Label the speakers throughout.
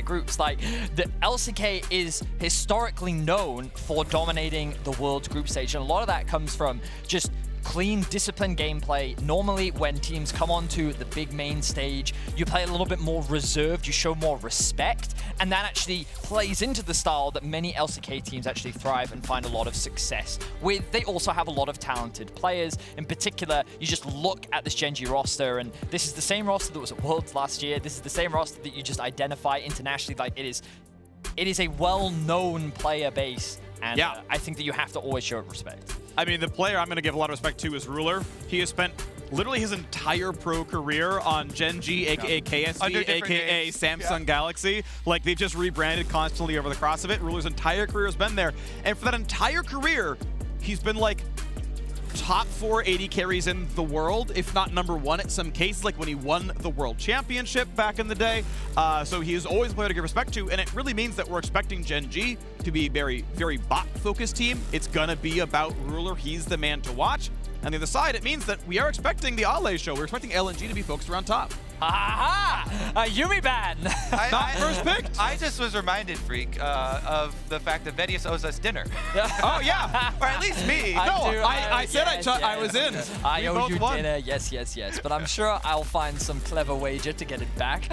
Speaker 1: groups. Like, the LCK is historically known for dominating the world's group stage, and a lot of that comes from just clean, disciplined gameplay. Normally, when teams come onto the big main stage, you play a little bit more reserved, you show more respect, and that actually plays into the style that many LCK teams actually thrive and find a lot of success with. They also have a lot of talented players. In particular, you just look at this Gen.G roster, and this is the same roster that was at Worlds last year. This is the same roster that you just identify internationally. Like, it is a well-known player base, and
Speaker 2: yeah.
Speaker 1: I think that you have to always show respect.
Speaker 2: I mean, the player I'm going to give a lot of respect to is Ruler. He has spent literally his entire pro career on Gen.G, aka KSG, aka Samsung Galaxy. Like, they've just rebranded constantly over the course of it. Ruler's entire career has been there. And for that entire career, he's been like top 4 AD carries in the world, if not #1 at some cases, like when he won the World Championship back in the day. So he is always a player to give respect to, and it really means that we're expecting Gen.G to be a very, very bot-focused team. It's going to be about Ruler. He's the man to watch. On the other side, it means that we are expecting the Ale show. We're expecting LNG to be focused around top.
Speaker 1: Aha! Yumi ban!
Speaker 2: Not first picked.
Speaker 3: I just was reminded, Freak, of the fact that Vedius owes us dinner.
Speaker 2: Oh, yeah.
Speaker 3: Or at least me.
Speaker 2: I said I was in.
Speaker 1: I owe you
Speaker 2: won.
Speaker 1: dinner, yes. But I'm sure I'll find some clever wager to get it back.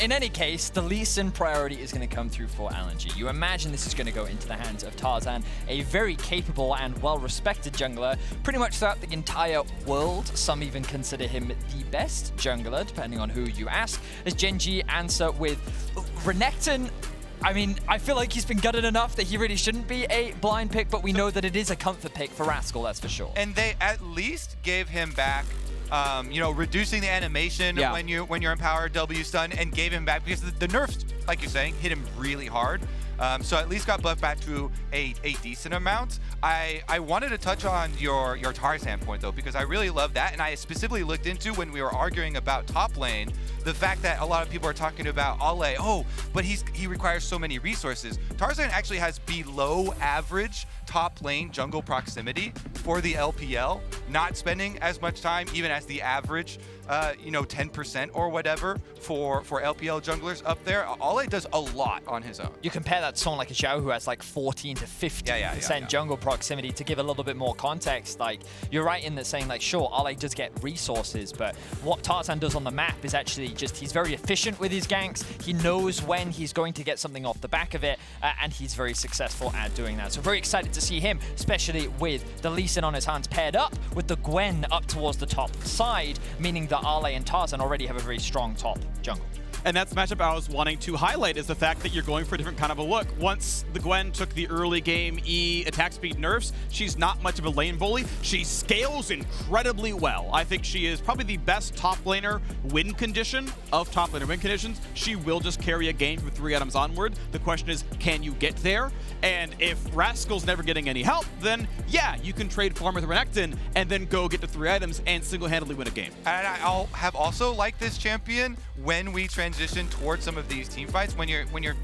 Speaker 1: In any case, the Lee Sin priority is going to come through for LNG. You imagine this is going to go into the hands of Tarzan, a very capable and well-respected jungler, pretty much throughout the entire world. Some even consider him the best jungler, depending on who you ask. As Gen.G answer with Renekton. I mean, I feel like he's been gutted enough that he really shouldn't be a blind pick, but we know that it is a comfort pick for Rascal, that's for sure.
Speaker 3: And they at least gave him back, you know, reducing the animation when you're in power W stun, and gave him back because the nerfs, like you're saying, hit him really hard. So at least got buffed back to a decent amount. I wanted to touch on your Tarzan point, though, because I really love that. And I specifically looked into, when we were arguing about top lane, the fact that a lot of people are talking about Ale, oh, but he requires so many resources. Tarzan actually has below average top lane jungle proximity for the LPL, not spending as much time even as the average, you know, 10% or whatever for LPL junglers up there. Ale does a lot on his own.
Speaker 1: You compare that to someone like a Xiao who has like 14 to 50% jungle proximity. To give a little bit more context, like, you're right in that saying, like, sure, Ale does get resources, but what Tarzan does on the map is actually just, he's very efficient with his ganks. He knows when he's going to get something off the back of it, and he's very successful at doing that. So very excited to see him, especially with the Lee Sin on his hands paired up with the Gwen up towards the top side, meaning that Ale and Tarzan already have a very strong top jungle.
Speaker 2: And that's the matchup I was wanting to highlight, is the fact that you're going for a different kind of a look. Once the Gwen took the early game E attack speed nerfs, she's not much of a lane bully. She scales incredibly well. I think she is probably the best top laner win condition of top laner win conditions. She will just carry a game from 3 items onward. The question is, can you get there? And if Rascal's never getting any help, then yeah, you can trade farm with Renekton and then go get to 3 items and single-handedly win a game.
Speaker 3: And I'll have also liked this champion when we transition towards some of these team fights, when your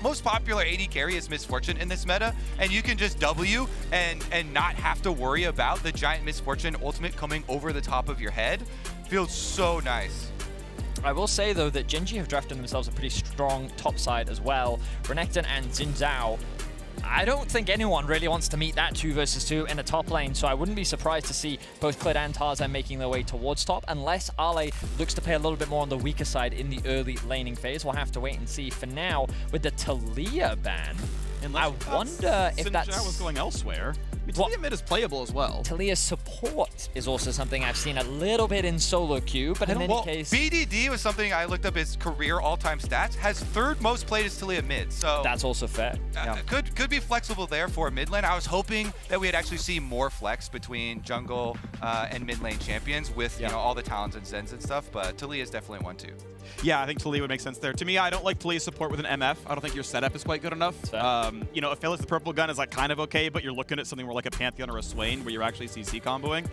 Speaker 3: most popular AD carry is Misfortune in this meta, and you can just W and not have to worry about the giant Misfortune ultimate coming over the top of your head. Feels so nice.
Speaker 1: I will say, though, that Gen.G have drafted themselves a pretty strong top side as well. Renekton and Xin Zhao, I don't think anyone really wants to meet that 2 versus 2 in a top lane, so I wouldn't be surprised to see both Clid and Tarzan making their way towards top, unless Ale looks to play a little bit more on the weaker side in the early laning phase. We'll have to wait and see. For now, with the Taliyah ban, I wonder if that's...
Speaker 2: Xin Zhao was going elsewhere. Taliyah mid is playable as well.
Speaker 1: Taliyah's support is also something I've seen a little bit in solo queue, but in any case...
Speaker 3: BDD was something I looked up his career all-time stats, has 3rd most played as Taliyah mid, so...
Speaker 1: That's also fair.
Speaker 3: Could be flexible there for mid lane. I was hoping that we'd actually see more flex between jungle and mid lane champions with you know, all the talents and Zens and stuff, but Taliyah is definitely one too.
Speaker 2: Yeah, I think Taliyah would make sense there. To me, I don't like Taliyah's support with an MF. I don't think your setup is quite good enough. You know, Aphelios the purple gun is like kind of okay, but you're looking at something more like a Pantheon or a Swain where you're actually CC comboing.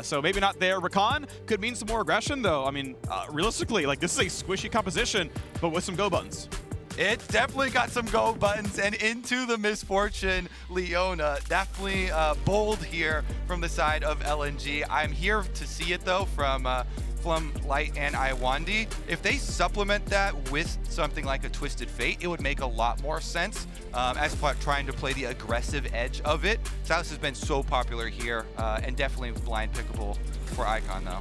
Speaker 2: So maybe not there. Rakan could mean some more aggression, though. I mean, realistically, like, this is a squishy composition, but with some go buttons.
Speaker 3: It's definitely got some go buttons, and into the Misfortune Leona. Definitely bold here from the side of LNG. I'm here to see it, though, from Flum, Light, and Iwandi. If they supplement that with something like a Twisted Fate, it would make a lot more sense as trying to play the aggressive edge of it. Sylas has been so popular here and definitely blind pickable for Icon though.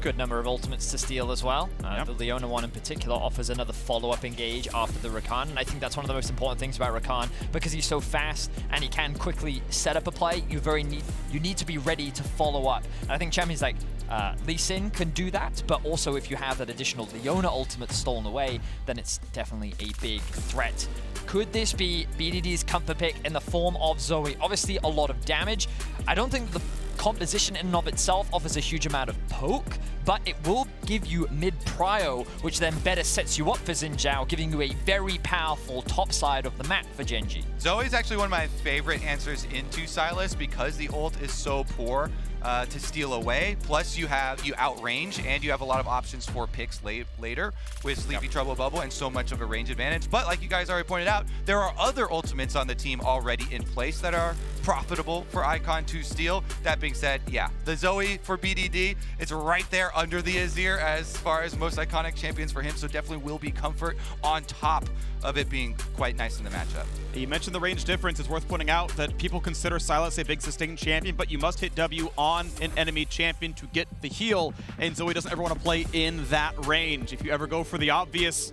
Speaker 1: Good number of ultimates to steal as well. The Leona one in particular offers another follow-up engage after the Rakan, and I think that's one of the most important things about Rakan, because he's so fast and he can quickly set up a play. You need to be ready to follow up. And I think champions like Lee Sin can do that, but also if you have that additional Leona ultimate stolen away, then it's definitely a big threat. Could this be BDD's comfort pick in the form of Zoe? Obviously a lot of damage. I don't think the composition in and of itself offers a huge amount of poke, but it will give you mid-prio, which then better sets you up for Xin Zhao, giving you a very powerful top side of the map for Gen.G.
Speaker 3: Zoe is actually one of my favorite answers into Sylas because the ult is so poor to steal away. Plus you outrange and you have a lot of options for picks later with Sleepy Trouble Bubble and so much of a range advantage. But like you guys already pointed out, there are other ultimates on the team already in place that are profitable for Icon to steal. That being said, yeah, the Zoe for BDD, it's right there under the Azir as far as most iconic champions for him, so definitely will be comfort on top of it being quite nice in the matchup.
Speaker 2: You mentioned the range difference. It's worth pointing out that people consider Sylas a big sustained champion, but you must hit W on an enemy champion to get the heal, and Zoe doesn't ever want to play in that range. If you ever go for the obvious,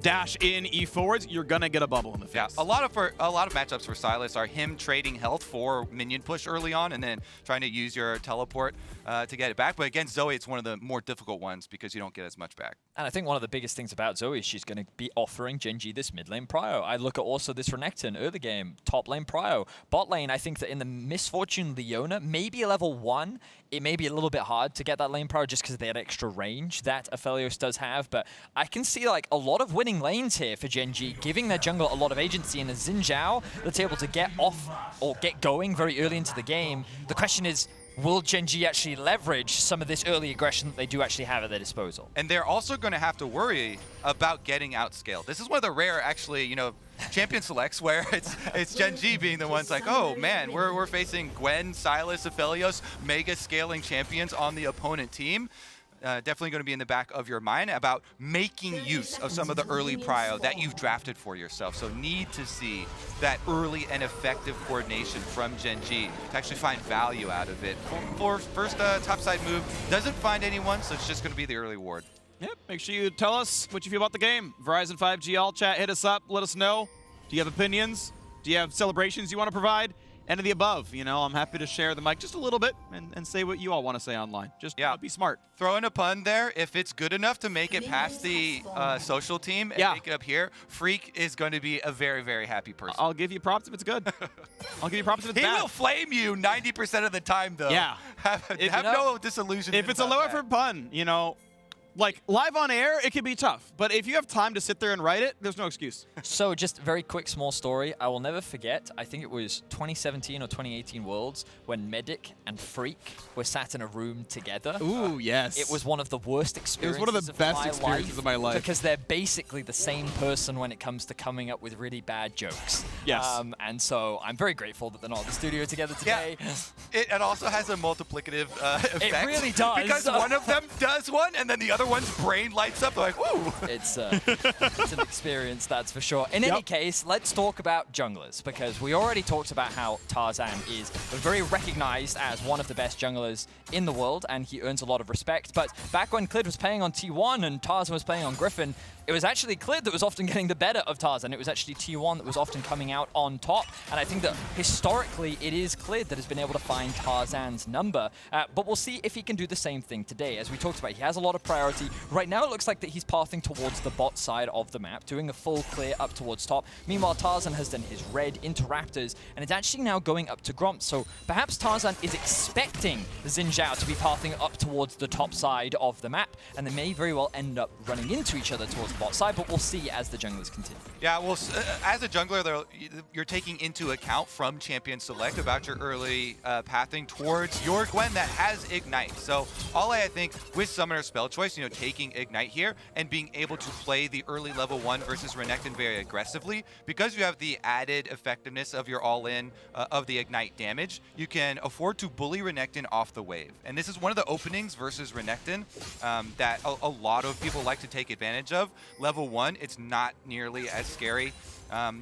Speaker 2: dash in E forwards, you're gonna get a bubble in the face.
Speaker 3: Yeah, a lot of matchups for Sylas are him trading health for minion push early on and then trying to use your teleport to get it back. But against Zoe, it's one of the more difficult ones because you don't get as much back.
Speaker 1: And I think one of the biggest things about Zoe is she's going to be offering Gen.G this mid lane prio. I look at also this Renekton early game, top lane prio. Bot lane, I think that in the Misfortune Leona, maybe level 1, it may be a little bit hard to get that lane prio just because of that extra range that Aphelios does have. But I can see like a lot of winning lanes here for Gen.G, giving their jungle a lot of agency, and a Xin Zhao that's able to get off or get going very early into the game. The question is, will Gen.G actually leverage some of this early aggression that they do actually have at their disposal?
Speaker 3: And they're also going to have to worry about getting outscaled. This is one of the rare, actually, champion selects where it's Gen.G being the ones like, oh man, we're facing Gwen, Sylas, Aphelios, mega scaling champions on the opponent team. Definitely going to be in the back of your mind about making use of some of the early prio that you've drafted for yourself. So need to see that early and effective coordination from Gen.G to actually find value out of it. For first topside move, doesn't find anyone, so it's just going to be the early ward.
Speaker 2: Yep, make sure you tell us what you feel about the game. Verizon 5G all chat, hit us up, let us know. Do you have opinions? Do you have celebrations you want to provide? Any of the above, I'm happy to share the mic just a little bit and say what you all want to say online. Just be smart.
Speaker 3: Throw in a pun there. If it's good enough to make it past the social team and make it up here, Freak is going to be a very, very happy person.
Speaker 2: I'll give you props if it's good. I'll give you props if it's bad.
Speaker 3: He will flame you 90% of the time, though.
Speaker 2: Yeah.
Speaker 3: Have no disillusion.
Speaker 2: If it's a low effort pun, like live on air, it can be tough. But if you have time to sit there and write it, there's no excuse.
Speaker 1: So just a very quick small story. I will never forget, I think it was 2017 or 2018 Worlds when Medic and Freak were sat in a room together.
Speaker 2: Ooh, yes.
Speaker 1: It was one of the worst experiences.
Speaker 2: It was one of the best experiences of my life.
Speaker 1: Because they're basically the same person when it comes to coming up with really bad jokes.
Speaker 2: Yes.
Speaker 1: And so I'm very grateful that they're not in the studio together today.
Speaker 3: Yeah. It also has a multiplicative effect.
Speaker 1: It really does.
Speaker 3: Because one of them does one, and then the other one's brain lights up. They're like, woo!
Speaker 1: It's an experience, that's for sure. In any case, let's talk about junglers, because we already talked about how Tarzan is very recognized as one of the best junglers in the world, and he earns a lot of respect. But back when Clid was playing on T1 and Tarzan was playing on Griffin, it was actually Clid that was often getting the better of Tarzan. It was actually T1 that was often coming out on top. And I think that historically, it is Clid that has been able to find Tarzan's number. But we'll see if he can do the same thing today. As we talked about, he has a lot of priority. Right now, it looks like that he's pathing towards the bot side of the map, doing a full clear up towards top. Meanwhile, Tarzan has done his red into Raptors, and it's actually now going up to Gromp. So perhaps Tarzan is expecting Xin Zhao to be pathing up towards the top side of the map, and they may very well end up running into each other towards the bot side, but we'll see as the junglers continue.
Speaker 3: Yeah, well, as a jungler, you're taking into account from Champion Select about your early pathing towards your Gwen that has Ignite. So all I think with Summoner spell choice, you know, taking Ignite here and being able to play the early level 1 versus Renekton very aggressively. Because you have the added effectiveness of your all-in of the Ignite damage, you can afford to bully Renekton off the wave. And this is one of the openings versus Renekton that a lot of people like to take advantage of. Level 1, it's not nearly as scary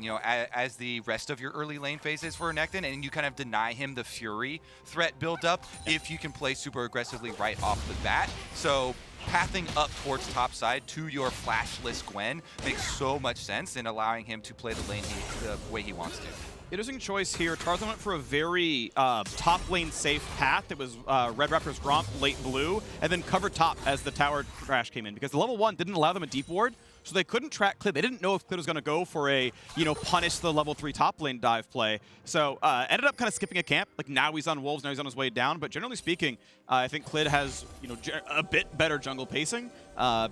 Speaker 3: you know, as the rest of your early lane phases for Renekton, and you kind of deny him the Fury threat build up if you can play super aggressively right off the bat. So pathing up towards top side to your flashless Gwen makes so much sense in allowing him to play the lane the way he wants to.
Speaker 2: Interesting choice here. Tarzan went for a very top lane safe path. It was Red Raptor's Gromp, late blue, and then covered top as the tower crash came in, because the level 1 didn't allow them a deep ward, so they couldn't track Clid. They didn't know if Clid was going to go for a, you know, punish the level 3 top lane dive play. So ended up kind of skipping a camp. Like, now he's on Wolves, now he's on his way down. But generally speaking, I think Clid has, you know, a bit better jungle pacing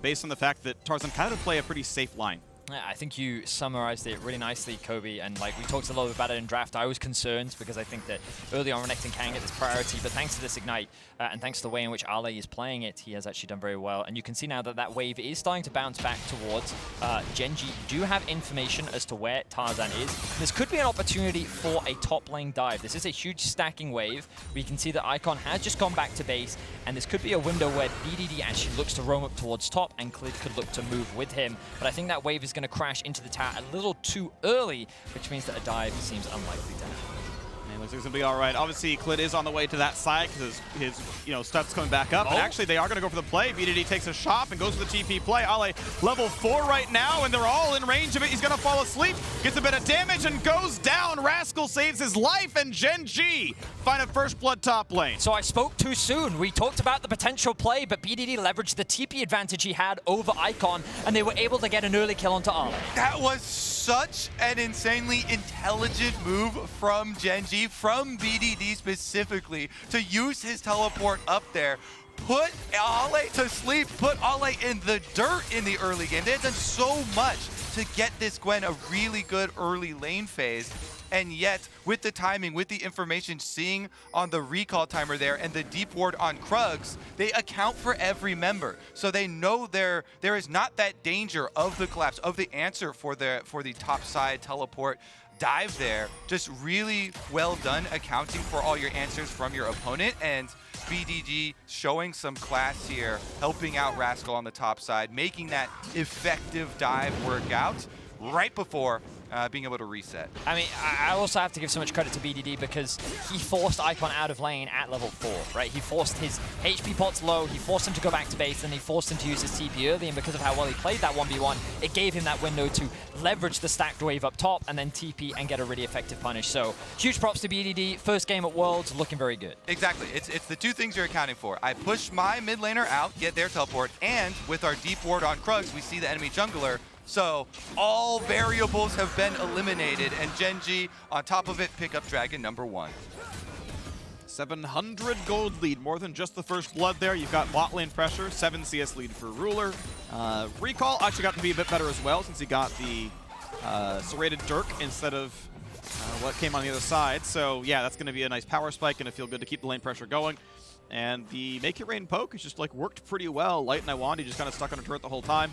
Speaker 2: based on the fact that Tarzan kind of play a pretty safe line.
Speaker 1: Yeah, I think you summarized it really nicely, Kobe, and like we talked a little bit about it in draft. I was concerned because I think that early on Renekton can get this priority, but thanks to this Ignite and thanks to the way in which Ale is playing it, he has actually done very well. And you can see now that that wave is starting to bounce back towards Gen.G. Do have information as to where Tarzan is. This could be an opportunity for a top lane dive. This is a huge stacking wave. We can see that Icon has just gone back to base, and this could be a window where BDD actually looks to roam up towards top, and Clid could look to move with him. But I think that wave is going to crash into the tower a little too early, which means that a dive seems unlikely to happen.
Speaker 2: Man, looks like it's going to be all right. Obviously, Clid is on the way to that side because his you know, stuff's coming back up. And actually, they are going to go for the play. BDD takes a shot and goes for the TP play. Ale level 4 right now, and they're all in range of it. He's going to fall asleep, gets a bit of damage, and goes down. Rascal saves his life, and Gen.G find a first blood top lane.
Speaker 1: So I spoke too soon. We talked about the potential play, but BDD leveraged the TP advantage he had over Icon, and they were able to get an early kill onto Ale.
Speaker 3: That was such an insanely intelligent move from Gen.G, from BDD specifically, to use his teleport up there, put Ale to sleep, put Ale in the dirt in the early game. They had done so much to get this Gwen a really good early lane phase. And yet, with the timing, with the information, seeing on the recall timer there and the deep ward on Krugs, they account for every member. So they know there is not that danger of the collapse, of the answer for the top side teleport dive there. Just really well done accounting for all your answers from your opponent. And BDD showing some class here, helping out Rascal on the top side, making that effective dive work out right before being able to reset.
Speaker 1: I mean, I also have to give so much credit to BDD because he forced Icon out of lane at level 4, right? He forced his HP pots low, he forced him to go back to base, and he forced him to use his TP early, and because of how well he played that 1v1, it gave him that window to leverage the stacked wave up top and then TP and get a really effective punish. So huge props to BDD. First game at Worlds, looking very good.
Speaker 3: Exactly. It's the two things you're accounting for. I push my mid laner out, get their teleport, and with our deep ward on Krugs, we see the enemy jungler. So all variables have been eliminated, and Gen.G on top of it pick up Dragon number 1.
Speaker 2: 700 gold lead, more than just the first blood there. You've got bot lane pressure, 7 CS lead for Ruler. Recall actually got to be a bit better as well since he got the serrated Dirk instead of what came on the other side. So yeah, that's going to be a nice power spike and feel good to keep the lane pressure going. And the Make It Rain poke has just like worked pretty well. Light and Iwandi just kind of stuck on a turret the whole time,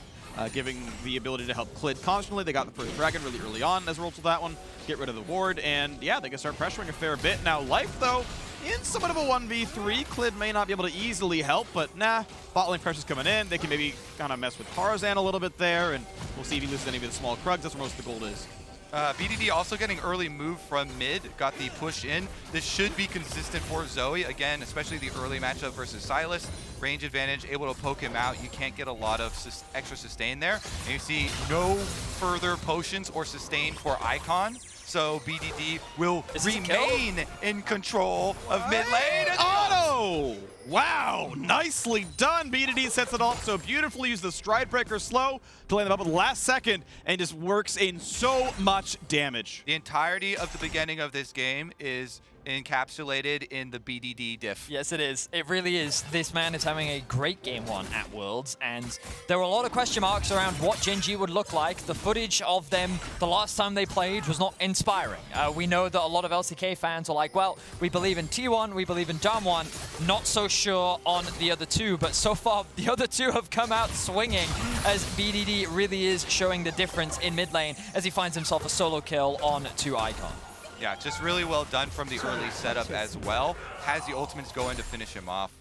Speaker 2: giving the ability to help Clid constantly. They got the first dragon really early on as a result of that one. Get rid of the ward, and yeah, they can start pressuring a fair bit. Now Life, though, in somewhat of a 1v3, Clid may not be able to easily help, but nah, bot lane pressure's coming in. They can maybe kind of mess with Tarzan a little bit there, and we'll see if he loses any of the small Krugs. That's where most of the gold is.
Speaker 3: BDD also getting early move from mid, got the push in. This should be consistent for Zoe, again, especially the early matchup versus Sylas. Range advantage, able to poke him out. You can't get a lot of extra sustain there. And you see no further potions or sustain for Icon. So BDD will remain in control of mid lane.
Speaker 2: Auto! Wow, nicely done. BDD sets it off so beautifully. Use the Stride Breaker slow to land them up at the last second and just works in so much damage.
Speaker 3: The entirety of the beginning of this game is encapsulated in the BDD diff.
Speaker 1: Yes, it is. It really is. This man is having a great game one at Worlds, and there were a lot of question marks around what Gen.G would look like. The footage of them the last time they played was not inspiring. We know that a lot of LCK fans are like, well, we believe in T1, we believe in Dom1, not so sure on the other two, but so far the other two have come out swinging as BDD really is showing the difference in mid lane as he finds himself a solo kill on 2 Icon.
Speaker 3: Yeah, just really well done from the early setup as well. Has the ultimates go in to finish him off.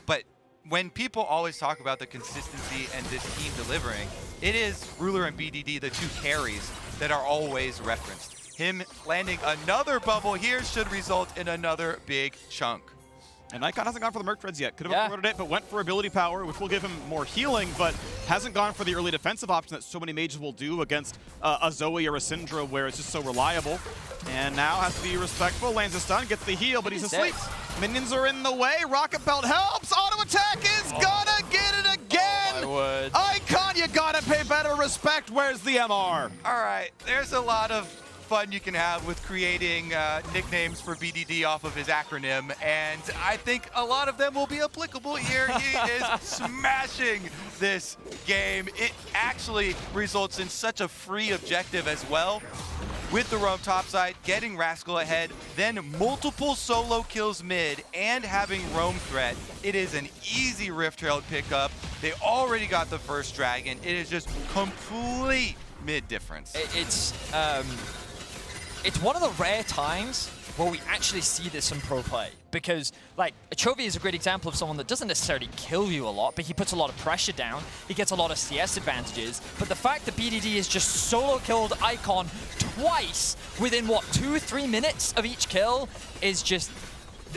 Speaker 3: But when people always talk about the consistency and this team delivering, it is Ruler and BDD, the two carries, that are always referenced. Him landing another bubble here should result in another big chunk.
Speaker 2: And Icon hasn't gone for the Merc Treads yet. Could have avoided it, but went for ability power, which will give him more healing, but hasn't gone for the early defensive option that so many mages will do against a Zoe or a Syndra, where it's just so reliable. And now has to be respectful, lands a stun, gets the heal, but he's asleep. Minions are in the way, Rocket Belt helps, auto attack is gonna get it again!
Speaker 1: Oh,
Speaker 2: Icon, you gotta pay better respect, where's the MR?
Speaker 3: All right, there's a lot of fun you can have with creating nicknames for BDD off of his acronym, and I think a lot of them will be applicable here. He is smashing this game. It actually results in such a free objective as well. With the roam topside, getting Rascal ahead, then multiple solo kills mid, and having roam threat. It is an easy Rift Herald pickup. They already got the first dragon. It is just complete mid difference.
Speaker 1: It's one of the rare times where we actually see this in pro play, because like Chovy is a great example of someone that doesn't necessarily kill you a lot, but he puts a lot of pressure down. He gets a lot of CS advantages, but the fact that BDD has just solo killed Icon twice within what, 2-3 minutes of each kill is just,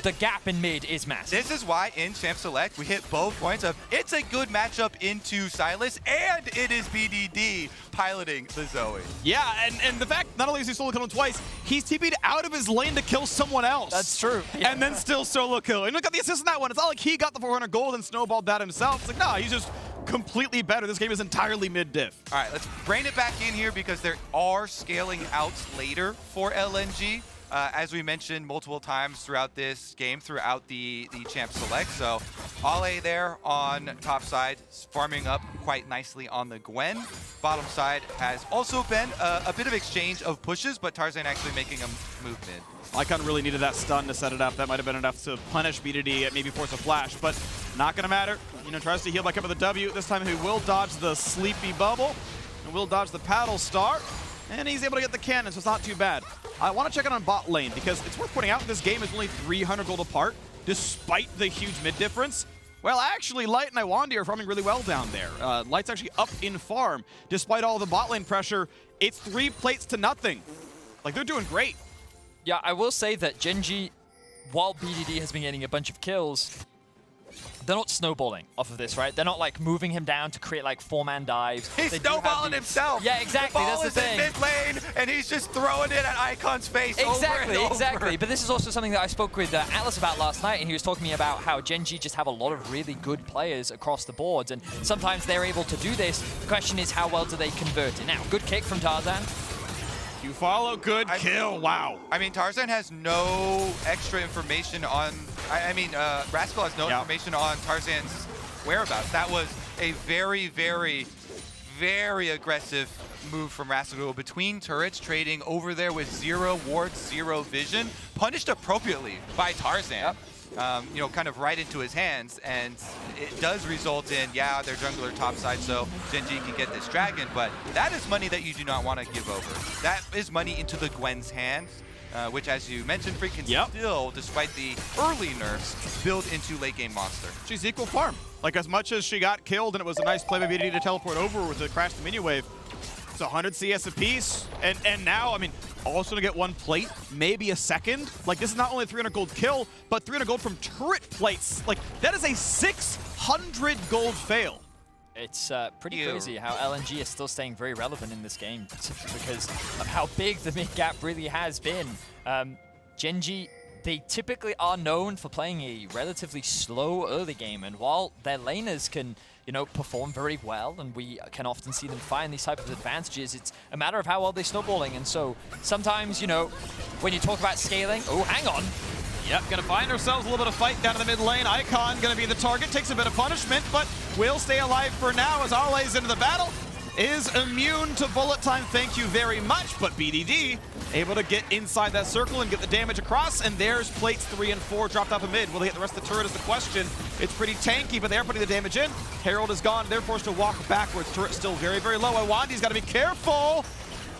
Speaker 1: the gap in mid is massive.
Speaker 3: This is why in Champ Select we hit both points of it's a good matchup into Sylas, and it is BDD piloting the Zoe.
Speaker 2: Yeah, and the fact not only is he solo killing twice, he's TP'd out of his lane to kill someone else.
Speaker 1: That's true. Yeah.
Speaker 2: And then still solo kill. And look at the assist on that one. It's not like he got the 400 gold and snowballed that himself. It's like, nah, he's just completely better. This game is entirely mid-diff.
Speaker 3: All right, let's bring it back in here because there are scaling outs later for LNG. As we mentioned multiple times throughout this game, throughout the Champ Select. So Ale there on top side, farming up quite nicely on the Gwen. Bottom side has also been a bit of exchange of pushes, but Tarzan actually making a move mid.
Speaker 2: Icon really needed that stun to set it up. That might have been enough to punish BDD, maybe force a flash, but not going to matter. You know, tries to heal back up with the W. This time he will dodge the sleepy bubble and will dodge the paddle star. And he's able to get the cannon, so it's not too bad. I want to check it on bot lane, because it's worth pointing out this game is only 300 gold apart, despite the huge mid difference. Well, actually, Light and Iwandi are farming really well down there. Light's actually up in farm. Despite all the bot lane pressure, it's 3 plates to nothing. Like, they're doing great.
Speaker 1: Yeah, I will say that Gen.G, while BDD has been getting a bunch of kills, they're not snowballing off of this, right? They're not like moving him down to create like 4-man dives.
Speaker 3: He's snowballing himself.
Speaker 1: Yeah, exactly.
Speaker 3: The ball
Speaker 1: That's the thing.
Speaker 3: is in mid lane, and he's just throwing it at Icon's face over and over.
Speaker 1: Exactly. But this is also something that I spoke with Atlas about last night, and he was talking to me about how Gen.G just have a lot of really good players across the boards, and sometimes they're able to do this. The question is, how well do they convert it? Now, good kick from Tarzan.
Speaker 2: You follow, good kill, wow.
Speaker 3: I mean, Tarzan has no extra information on, Rascal has no information on Tarzan's whereabouts. That was a very, very, very aggressive move from Rascal between turrets, trading over there with 0 wards, 0 vision, punished appropriately by Tarzan.
Speaker 1: Yep.
Speaker 3: You know, kind of right into his hands, and it does result in, yeah, their jungler topside, so Gen.G can get this dragon, but that is money that you do not want to give over. That is money into the Gwen's hands, which, as you mentioned, Freak can still, despite the early nerfs, build into late game monster.
Speaker 2: She's equal farm. Like, as much as she got killed, and it was a nice play by BDD to teleport over with the crash the minion wave, it's 100 CS apiece, and now, I mean, also to get 1 plate, maybe a second. Like, this is not only a 300 gold kill, but 300 gold from turret plates. Like, that is a 600 gold fail.
Speaker 1: It's pretty crazy how LNG is still staying very relevant in this game, because of how big the mid gap really has been. Gen.G, they typically are known for playing a relatively slow early game, and while their laners can, you know, perform very well, and we can often see them find these type of advantages. It's a matter of how well they're snowballing, and so sometimes, you know, when you talk about scaling, oh, hang on.
Speaker 2: Yep, gonna find ourselves a little bit of fight down in the mid lane. Icon gonna be the target, takes a bit of punishment, but will stay alive for now as Ole's into the battle. Is immune to bullet time, thank you very much, but BDD able to get inside that circle and get the damage across, and there's plates 3 and 4 dropped off a mid. Will they hit the rest of the turret is the question. It's pretty tanky, but they are putting the damage in. Herald is gone, they're forced to walk backwards. Turret still very, very low. Iwandi's gotta be careful.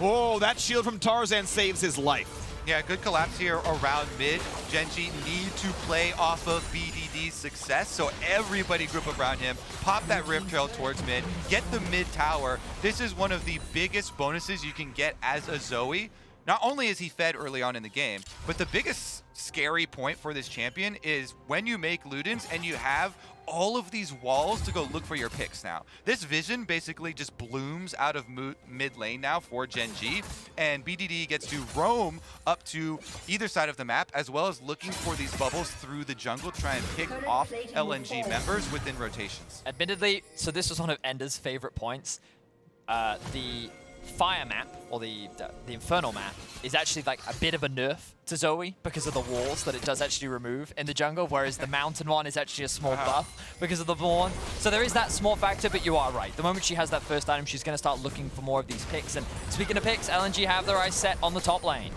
Speaker 2: Oh, that shield from Tarzan saves his life.
Speaker 3: Yeah, good collapse here around mid. Gen.G need to play off of BDD's success, so everybody group around him, pop that Rift Trail towards mid, get the mid tower. This is one of the biggest bonuses you can get as a Zoe. Not only is he fed early on in the game, but the biggest scary point for this champion is when you make Ludens and you have all of these walls to go look for your picks now. This vision basically just blooms out of mid lane now for Gen.G, and BDD gets to roam up to either side of the map, as well as looking for these bubbles through the jungle to try and pick off LNG members within rotations.
Speaker 1: Admittedly, so this was one of Ender's favorite points. The fire map, or the infernal map, is actually like a bit of a nerf to Zoe because of the walls that it does actually remove in the jungle, whereas the mountain one is actually a small buff because of the Vaughn. So there is that small factor, but you are right. The moment she has that first item, she's going to start looking for more of these picks. And speaking of picks, LNG have their eyes set on the top lane.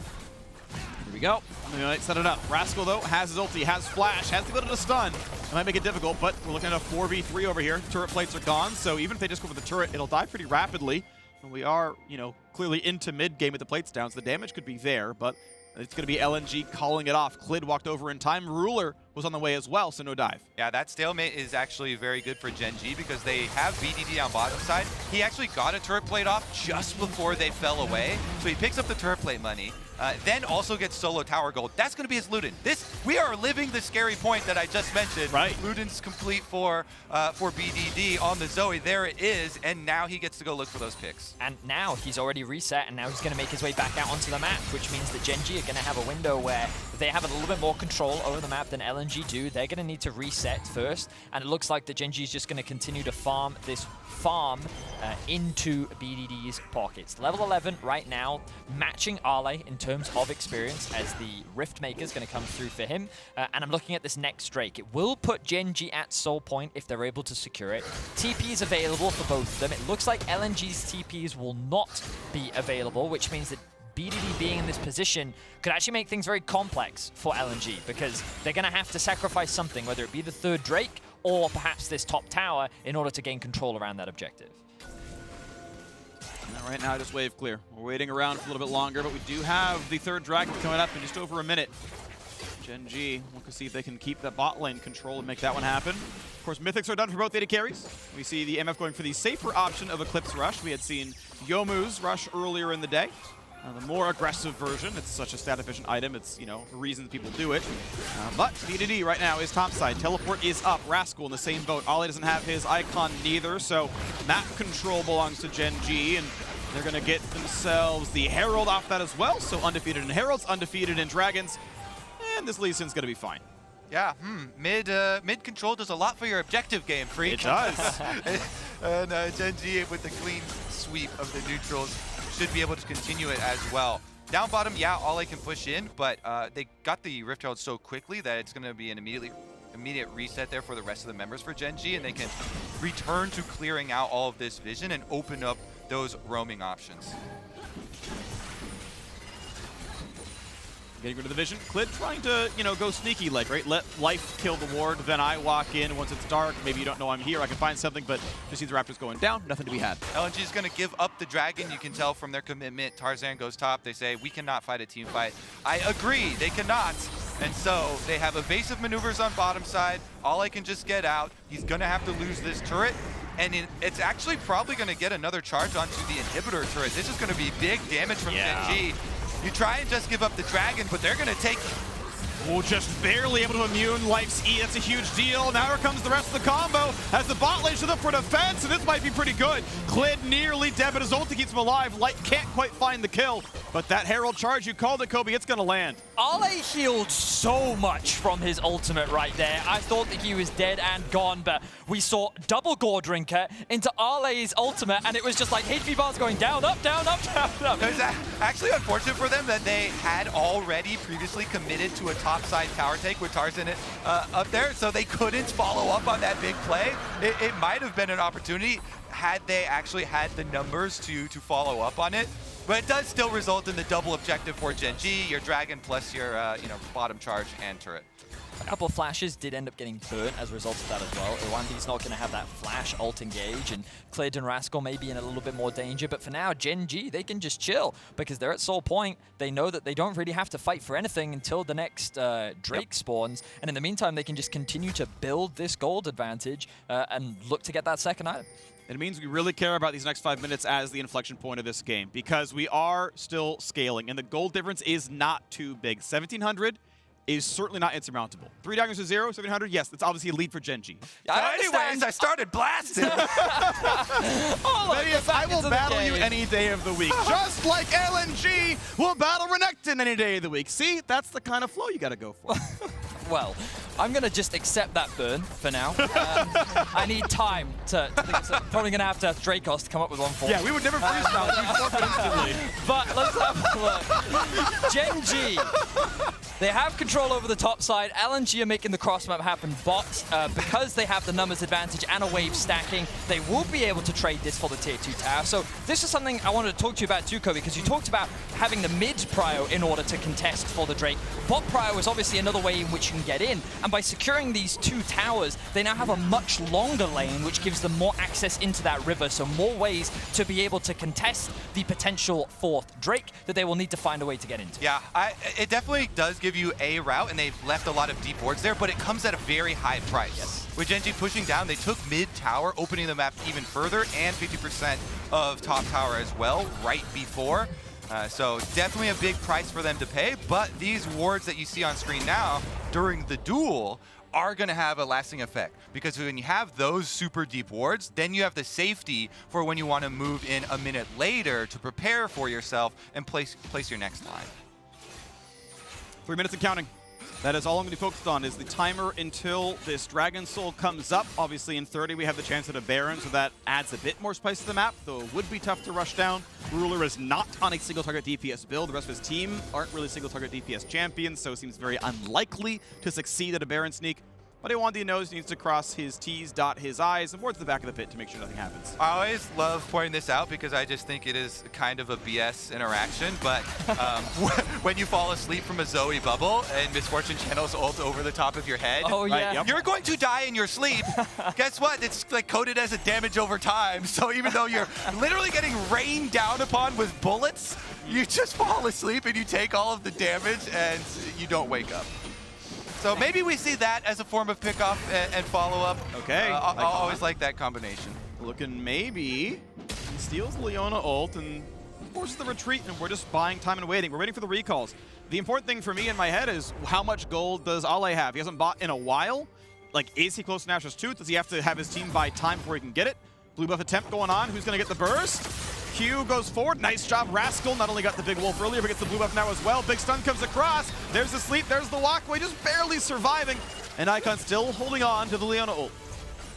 Speaker 2: Here we go. They might set it up. Rascal, though, has his ulti, has flash, has the ability to stun. It might make it difficult, but we're looking at a 4v3 over here. Turret plates are gone, so even if they just go for the turret, it'll die pretty rapidly. And we are, you know, clearly into mid-game with the plates down, so the damage could be there, but it's going to be LNG calling it off. Clid walked over in time. Ruler was on the way as well, so no dive.
Speaker 3: Yeah, that stalemate is actually very good for Gen.G because they have BDD on bottom side. He actually got a turret plate off just before they fell away, so he picks up the turret plate money, then also gets solo tower gold. That's going to be his Luden. We are living the scary point that I just mentioned.
Speaker 2: Right.
Speaker 3: Luden's complete for BDD on the Zoe. There it is, and now he gets to go look for those picks.
Speaker 1: And now he's already reset, and now he's going to make his way back out onto the map, which means that Gen.G are going to have a window where they have a little bit more control over the map than LNG do. They're going to need to reset first, and it looks like the Gen.G is just going to continue to farm this into BDD's pockets. Level 11 right now, matching Ale in terms of experience, as the Rift Maker is going to come through for him. And I'm looking at this next Drake. It will put Gen.G at soul point if they're able to secure it. TP is available for both of them. It looks like LNG's TPs will not be available, which means that BDD being in this position could actually make things very complex for LNG, because they're going to have to sacrifice something, whether it be the third Drake or perhaps this top tower, in order to gain control around that objective.
Speaker 2: And right now, just wave clear. We're waiting around for a little bit longer, but we do have the third dragon coming up in just over a minute. Gen.G, we'll see if they can keep that bot lane control and make that one happen. Of course, mythics are done for both AD carries. We see the MF going for the safer option of Eclipse Rush. We had seen Youmuu's Rush earlier in the day. The more aggressive version. It's such a stat-efficient item. It's, you know, the reason people do it. But BDD right now is topside. Teleport is up. Rascal in the same boat. Ollie doesn't have his icon neither, so map control belongs to Gen.G, and they're going to get themselves the Herald off that as well. So undefeated in Heralds, undefeated in Dragons, and this Lee Sin's going to be fine.
Speaker 3: Yeah, mid control does a lot for your objective game, Freak.
Speaker 2: It does.
Speaker 3: And Gen.G with the clean sweep of the neutrals should be able to continue it as well. Down bottom, yeah, Ole can push in, but they got the Rift Herald so quickly that it's going to be an immediate reset there for the rest of the members for Gen.G, and they can return to clearing out all of this vision and open up those roaming options.
Speaker 2: Getting rid of the vision. Clid trying to, you know, go sneaky like, right? Let life kill the ward, then I walk in once it's dark. Maybe you don't know I'm here. I can find something, but just see the Raptors going down. Nothing to be had.
Speaker 3: LNG is going to give up the dragon. You can tell from their commitment. Tarzan goes top. They say, we cannot fight a team fight. I agree. They cannot. And so they have evasive maneuvers on bottom side. All I can just get out. He's going to have to lose this turret. And it's actually probably going to get another charge onto the inhibitor turret. This is going to be big damage from Gen.G. You try and just give up the dragon, but they're going to take
Speaker 2: Oh, just barely able to immune Life's E. That's a huge deal. Now here comes the rest of the combo as the bot lane shows up for defense, and this might be pretty good. Clid nearly dead, but his ulti keeps him alive. Light can't quite find the kill, but that Herald charge, you called it, Kobe, it's gonna land.
Speaker 1: Ale healed so much from his ultimate right there. I thought that he was dead and gone, but we saw double Gore Drinker into Ale's ultimate, and it was just like HP bars going down, up, down, up, down, up.
Speaker 3: It was actually unfortunate for them that they had already previously committed to a topside tower take with Tarzan up there, so they couldn't follow up on that big play. It might have been an opportunity had they actually had the numbers to follow up on it. But it does still result in the double objective for Gen.G, your Dragon plus your bottom charge and turret.
Speaker 1: A couple of flashes did end up getting burnt as a result of that as well. Iwandi's not going to have that flash ult engage, and Clid and Rascal may be in a little bit more danger. But for now, Gen.G, they can just chill because they're at Soul Point. They know that they don't really have to fight for anything until the next Drake spawns. And in the meantime, they can just continue to build this gold advantage and look to get that second item.
Speaker 2: It means we really care about these next 5 minutes as the inflection point of this game because we are still scaling, and the gold difference is not too big. 1,700 is certainly not insurmountable. 3 daggers to 0, 700, yes, that's obviously a lead for Gen.G.
Speaker 3: Anyways, I started blasting.
Speaker 2: I will battle you any day of the week. Just like LNG will battle Renekton any day of the week. See, that's the kind of flow you gotta go for.
Speaker 1: Well, I'm going to just accept that burn for now. I need time to think of something. Probably going to have to ask Dracos to come up with one for me.
Speaker 2: Yeah, we would never freeze round. We'd forfeit instantly.
Speaker 1: But let's have a look. Gen.G, they have control over the top side. LNG are making the cross map happen, but because they have the numbers advantage and a wave stacking, they will be able to trade this for the tier 2 tower. So this is something I wanted to talk to you about too, Kobe, because you talked about having the mid prio in order to contest for the Drake. Bot prio is obviously another way in which you can get in, and by securing these 2 towers, they now have a much longer lane, which gives them more access into that river, so more ways to be able to contest the potential 4th Drake that they will need to find a way to get into.
Speaker 3: Yeah, it definitely does give you a route, and they've left a lot of deep wards there, but it comes at a very high price.
Speaker 1: Yes.
Speaker 3: With Gen.G pushing down, they took mid tower, opening the map even further, and 50% of top tower as well, right before. So definitely a big price for them to pay, but these wards that you see on screen now during the duel are going to have a lasting effect, because when you have those super deep wards, then you have the safety for when you want to move in a minute later to prepare for yourself and place your next line.
Speaker 2: 3 minutes and counting. That is all I'm going to be focused on, is the timer until this Dragon Soul comes up. Obviously, in 30, we have the chance at a Baron, so that adds a bit more spice to the map, though it would be tough to rush down. Ruler is not on a single-target DPS build. The rest of his team aren't really single-target DPS champions, so it seems very unlikely to succeed at a Baron sneak. But Iwandi knows he needs to cross his T's, dot his I's, and more to the back of the pit to make sure nothing happens.
Speaker 3: I always love pointing this out because I just think it is kind of a BS interaction, but when you fall asleep from a Zoe bubble and Misfortune channels ult over the top of your head,
Speaker 1: Oh, yeah.
Speaker 2: Right, yep.
Speaker 3: you're going to die in your sleep. Guess what? It's like coded as a damage over time, so even though you're literally getting rained down upon with bullets, you just fall asleep and you take all of the damage and you don't wake up. So maybe we see that as a form of pickoff and follow-up.
Speaker 2: Okay.
Speaker 3: I always like that combination.
Speaker 2: Looking maybe he steals the Leona ult and forces the retreat, and we're just buying time and waiting. We're waiting for the recalls. The important thing for me in my head is how much gold does Ale have? He hasn't bought in a while. Like, is he close to Nashor's Tooth? Does he have to have his team buy time before he can get it? Blue buff attempt going on. Who's going to get the burst? Q goes forward. Nice job, Rascal. Not only got the big wolf earlier, but gets the blue buff now as well. Big stun comes across. There's the sleep. There's the walkway. Just barely surviving. And Icon still holding on to the Leona ult.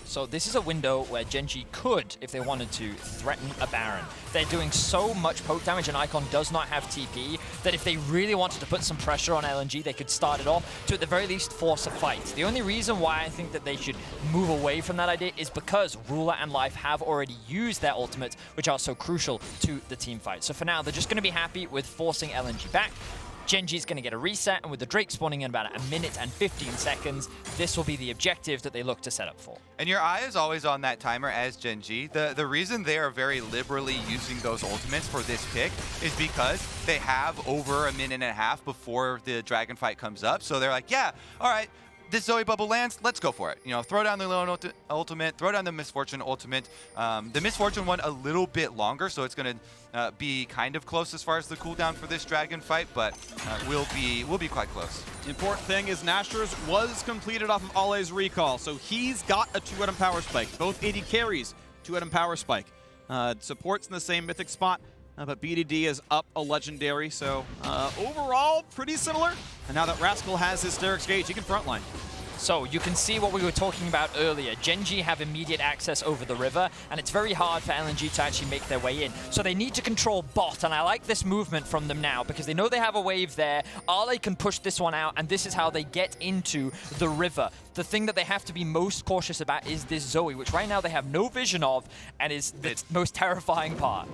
Speaker 1: So this is a window where Gen.G could, if they wanted to, threaten a Baron. They're doing so much poke damage, and Icon does not have TP, that if they really wanted to put some pressure on LNG, they could start it off to, at the very least, force a fight. The only reason why I think that they should move away from that idea is because Ruler and Life have already used their ultimates, which are so crucial to the team fight. So for now, they're just going to be happy with forcing LNG back. Gen.G's going to get a reset, and with the Drake spawning in about 1 minute and 15 seconds, this will be the objective that they look to set up for.
Speaker 3: And your eye is always on that timer as Gen.G. The reason they are very liberally using those ultimates for this pick is because they have over 1.5 minutes before the dragon fight comes up. So they're like, yeah, all right, this Zoe bubble lands, let's go for it. You know, throw down the Lone ultimate, throw down the Misfortune ultimate. The Misfortune one a little bit longer, so it's going to be kind of close as far as the cooldown for this Dragon fight, but we'll be quite close.
Speaker 2: The important thing is Nashor's was completed off of Ale's recall, so he's got a 2-item power spike. Both AD carries 2-item power spike. Support's in the same mythic spot, but BDD is up a legendary, so overall pretty similar. And now that Rascal has his Sterix Gauge, he can frontline.
Speaker 1: So you can see what we were talking about earlier. Gen.G have immediate access over the river, and it's very hard for LNG to actually make their way in. So they need to control bot, and I like this movement from them now because they know they have a wave there. Ale can push this one out, and this is how they get into the river. The thing that they have to be most cautious about is this Zoe, which right now they have no vision of, and is the most terrifying part.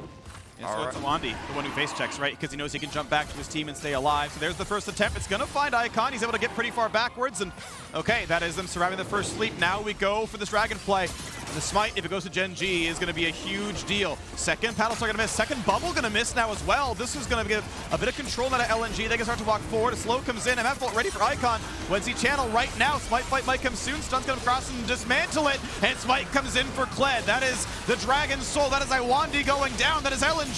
Speaker 2: Yeah, so it's Awandi, the one who face checks, right? Because he knows he can jump back to his team and stay alive. So there's the first attempt. It's going to find Icon. He's able to get pretty far backwards. And okay, that is them surviving the first sleep. Now we go for this Dragon play. And the smite, if it goes to Gen.G, is going to be a huge deal. Second paddle star going to miss. Second bubble going to miss now as well. This is going to give a bit of control now to LNG. They can start to walk forward. A slow comes in. MF Volt ready for Icon. Wednesday channel right now. Smite fight might come soon. Stun's going to cross and dismantle it. And Smite comes in for Kled. That is the Dragon Soul. That is Iwandi going down. That is LNG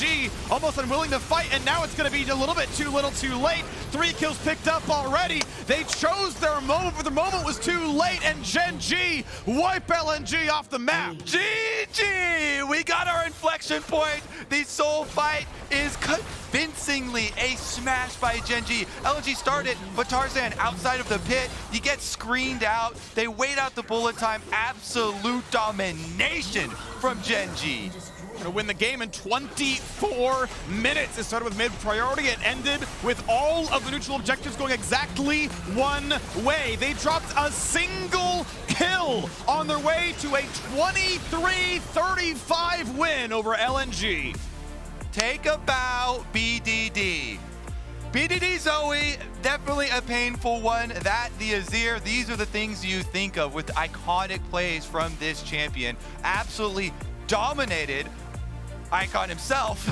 Speaker 2: almost unwilling to fight. And now it's going to be a little bit too little too late. 3 kills picked up already. They chose their moment, but the moment was too late. And Gen.G wipe LNG off the map.
Speaker 3: GG! We got our inflection point. The soul fight is convincingly a smash by Gen.G. LNG started, but Tarzan outside of the pit. He gets screened out. They wait out the bullet time. Absolute domination from Gen.G.
Speaker 2: To win the game in 24 minutes. It started with mid-priority. It ended with all of the neutral objectives going exactly one way. They dropped a single kill on their way to a 23-35 win over LNG.
Speaker 3: Take a bow, BDD. BDD Zoe, definitely a painful one. That, the Azir, these are the things you think of with iconic plays from this champion. Absolutely dominated Icon himself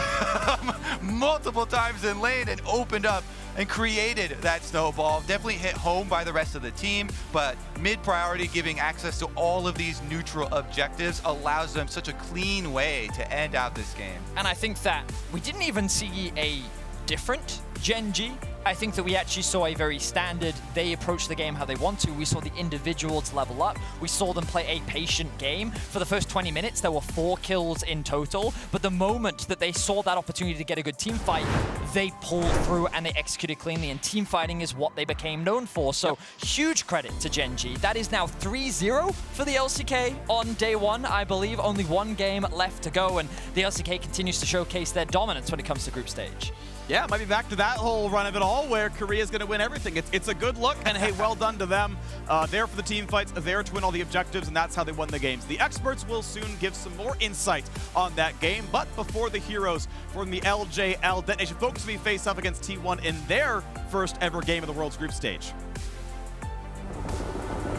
Speaker 3: multiple times in lane and opened up and created that snowball. Definitely hit home by the rest of the team, but mid-priority giving access to all of these neutral objectives allows them such a clean way to end out this game.
Speaker 1: And I think that we didn't even see a different Gen.G. I think that we actually saw a very standard, they approach the game how they want to. We saw the individuals level up. We saw them play a patient game. For the first 20 minutes, there were 4 kills in total. But the moment that they saw that opportunity to get a good team fight, they pulled through and they executed cleanly. And team fighting is what they became known for. So huge credit to Gen.G. That is now 3-0 for the LCK on day 1. I believe only 1 game left to go. And the LCK continues to showcase their dominance when it comes to group stage.
Speaker 2: Yeah, it might be back to that whole run of it all where Korea's going to win everything. It's a good look, and hey, well done to them. There for the team fights, there to win all the objectives, and that's how they won the games. The experts will soon give some more insight on that game, but before the heroes from the LJL Detonation Focus will be face up against T1 in their first ever game of the World's group stage.